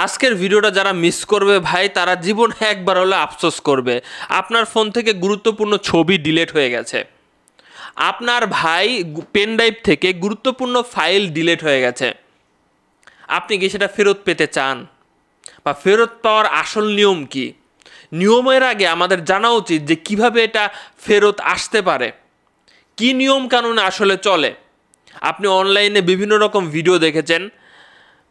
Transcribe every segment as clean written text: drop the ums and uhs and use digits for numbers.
আজকের ভিডিওটা যারা মিস করবে ভাই তারা জীবনে একবার হলে আফসোস করবে। আপনার ফোন থেকে গুরুত্বপূর্ণ ছবি ডিলিট হয়ে গেছে, আপনার ভাই পেন ড্রাইভ থেকে গুরুত্বপূর্ণ ফাইল ডিলিট হয়ে গেছে, আপনি কি সেটা ফেরত পেতে চান? বা ফেরত পাওয়ার আসল নিয়ম কি? নিয়মের আগে আমাদের জানা উচিত যে কিভাবে এটা ফেরত আসতে পারে, কি নিয়ম কানুনে আসলে চলে। আপনি অনলাইনে বিভিন্ন রকম ভিডিও দেখেছেন,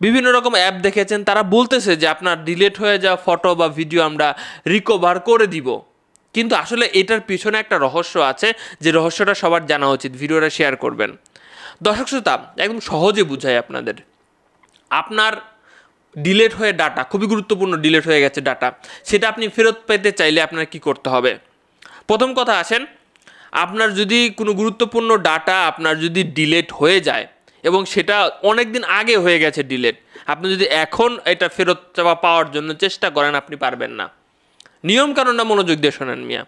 বিভিন্ন রকম অ্যাপ দেখেছেন, তারা বলতেছে যে আপনার ডিলিট হয়ে যাওয়া ফটো বা ভিডিও আমরা রিকভার করে দিব, কিন্তু আসলে এটার পিছনে একটা রহস্য আছে, যে রহস্যটা সবার জানা উচিত। ভিডিওটা শেয়ার করবেন। দর্শক শ্রোতা, একদম সহজে বুঝাই আপনাদের। আপনার ডিলিট হয়ে ডাটা, খুবই গুরুত্বপূর্ণ ডিলিট হয়ে গেছে ডাটা, সেটা আপনি ফেরত পেতে চাইলে আপনার কি করতে হবে? প্রথম কথা আসেন, আপনার যদি কোনো গুরুত্বপূর্ণ ডাটা আপনার যদি ডিলিট হয়ে যায় এবং সেটা অনেক দিন আগে হয়ে গেছে ডিলিট, আপনি যদি এখন এটা ফেরত পাওয়ার জন্য চেষ্টা করেন, আপনি পারবেন না। নিয়মকানুনটা মনোযোগ দিয়ে শোনেন মিয়া।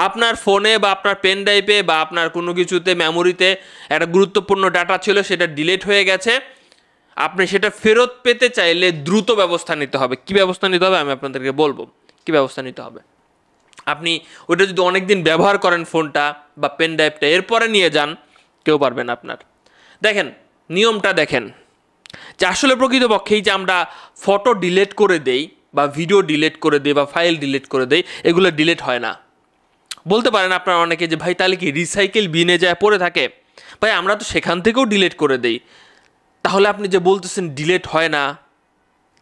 আপনার ফোনে বা আপনার পেন ড্রাইভে বা আপনার কোনো কিছুতে মেমোরিতে একটা গুরুত্বপূর্ণ ডাটা ছিল, সেটা ডিলিট হয়ে গেছে, আপনি সেটা ফেরত পেতে চাইলে দ্রুত ব্যবস্থা নিতে হবে। কী ব্যবস্থা নিতে হবে আমি আপনাদেরকে বলবো কী ব্যবস্থা নিতে হবে। আপনি ওটা যদি অনেক দিন ব্যবহার করেন ফোনটা বা পেন ড্রাইভটা, এরপরে নিয়ে যান, কেউ পারবেন আপনার। দেখেন নিয়মটা দেখেন, যে আসলে প্রকৃতপক্ষেই যে আমরা ফটো ডিলিট করে দেই বা ভিডিও ডিলিট করে দেই বা ফাইল ডিলিট করে দেই, এগুলো ডিলিট হয় না। বলতে পারেন আপনারা অনেকে যে ভাই তাহলে কি রিসাইকেল বিনে যায় পড়ে থাকে? ভাই আমরা তো সেখান থেকেও ডিলিট করে দেই, তাহলে আপনি যে বলতেছেন ডিলিট হয় না,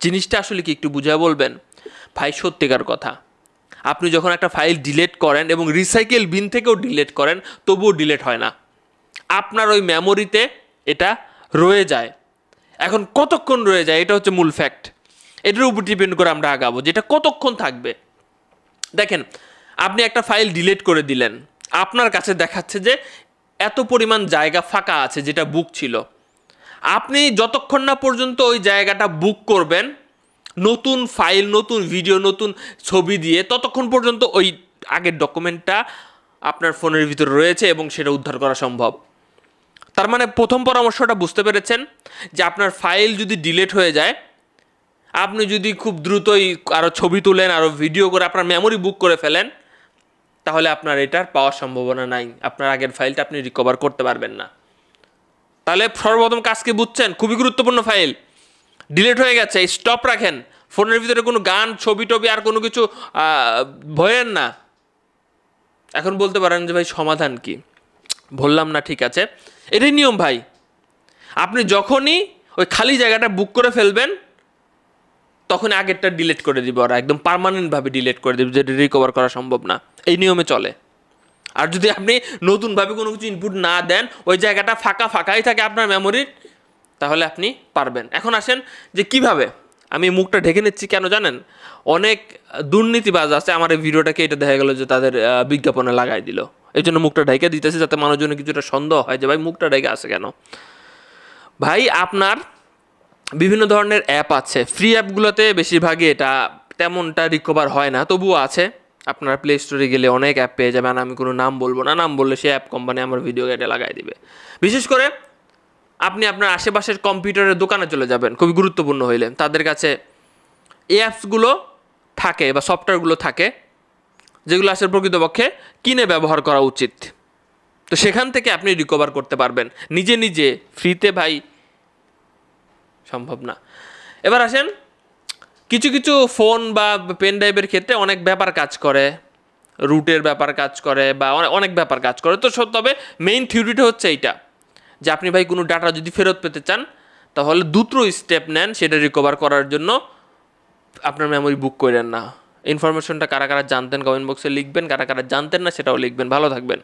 জিনিসটা আসলে কি একটু বুঝায় বলবেন? ভাই সত্যিকার কথা, আপনি যখন একটা ফাইল ডিলিট করেন এবং রিসাইকেল বিন থেকেও ডিলিট করেন, তবুও ডিলিট হয় না, আপনার ওই মেমোরিতে এটা রয়ে যায়। এখন কতক্ষণ রয়ে যায়, এটা হচ্ছে মূল ফ্যাক্ট। এটার উপর ডিপেন্ড করে আমরা আগাবো, যেটা কতক্ষণ থাকবে। দেখেন, আপনি একটা ফাইল ডিলিট করে দিলেন, আপনার কাছে দেখাচ্ছে যে এত পরিমাণ জায়গা ফাঁকা আছে যেটা বুক ছিল। আপনি যতক্ষণ না পর্যন্ত ওই জায়গাটা বুক করবেন নতুন ফাইল, নতুন ভিডিও, নতুন ছবি দিয়ে, ততক্ষণ পর্যন্ত ওই আগের ডকুমেন্টটা আপনার ফোনের ভিতরে রয়েছে এবং সেটা উদ্ধার করা সম্ভব। তার মানে প্রথম পরামর্শটা বুঝতে পেরেছেন যে আপনার ফাইল যদি ডিলিট হয়ে যায়, আপনি যদি খুব দ্রুতই আরও ছবি তুলেন, আরও ভিডিও করে আপনার মেমোরি বুক করে ফেলেন, তাহলে আপনার এটার পাওয়ার সম্ভাবনা নাই, আপনার আগের ফাইলটা আপনি রিকভার করতে পারবেন না। তাহলে সর্বপ্রথম কাজকে বুঝছেন, খুবই গুরুত্বপূর্ণ ফাইল ডিলিট হয়ে গেছে, স্টপ রাখেন। ফোনের ভিতরে কোনো গান, ছবি টবি আর কোনো কিছু ভয়েন না। এখন বলতে পারেন যে ভাই সমাধান কি? বললাম না, ঠিক আছে, এটাই নিয়ম ভাই। আপনি যখনই ওই খালি জায়গাটা বুক করে ফেলবেন, তখন আগেরটা ডিলিট করে দিব, ওরা একদম পার্মানেন্টভাবে ডিলিট করে দেবে, যেটা রিকভার করা সম্ভব না। এই নিয়মে চলে। আর যদি আপনি নতুনভাবে কোনো কিছু ইনপুট না দেন, ওই জায়গাটা ফাঁকাই থাকে আপনার মেমোরির, তাহলে আপনি পারবেন। এখন আসেন যে কিভাবে। আমি মুখটা ঢেকে নিচ্ছি কেন জানেন? অনেক দুর্নীতিবাজ আছে, আমার এই ভিডিওটাকে এটা দেখা গেল যে তাদের বিজ্ঞাপনে লাগাই দিল, এই জন্য মুখটা ঢেকে দিতেছি, যাতে মানুষজনের কিছুটা সন্দেহ হয় যে ভাই মুখটা ঢেকে আছে কেন। ভাই আপনার বিভিন্ন ধরনের অ্যাপ আছে, ফ্রি অ্যাপগুলোতে বেশিরভাগই এটা তেমনটা রিকভার হয় না, তবুও আছে। আপনারা প্লে স্টোরে গেলে অনেক অ্যাপ পেয়ে যাবেন, আমি কোনো নাম বলবো না, নাম বললে সে অ্যাপ কোম্পানি আমার ভিডিও এটা লাগাই দিবে। বিশেষ করে আপনি আপনার আশেপাশের কম্পিউটারের দোকানে চলে যাবেন, খুবই গুরুত্বপূর্ণ হইলে, তাদের কাছে এই অ্যাপসগুলো থাকে বা সফটওয়্যারগুলো থাকে, যেগুলো আসলে প্রকৃতপক্ষে কিনে ব্যবহার করা উচিত। তো সেখান থেকে আপনি রিকভার করতে পারবেন। নিজে নিজে ফ্রিতে ভাই সম্ভব না। এবার আসেন, কিছু কিছু ফোন বা পেন ড্রাইভের ক্ষেত্রে অনেক ব্যাপার কাজ করে, রুটের ব্যাপার কাজ করে বা অনেক ব্যাপার কাজ করে। তো তবে মেইন থিওরিটা হচ্ছে এইটা, যে আপনি ভাই কোনো ডাটা যদি ফেরত পেতে চান, তাহলে দুটো স্টেপ নেন সেটা রিকভার করার জন্য। আপনার মেমোরি বুক করেন না। ইনফরমেশনটা কারা কারা জানতেন কমেন্ট বক্সে লিখবেন, কারা কারা জানতেন না সেটাও লিখবেন। ভালো থাকবেন।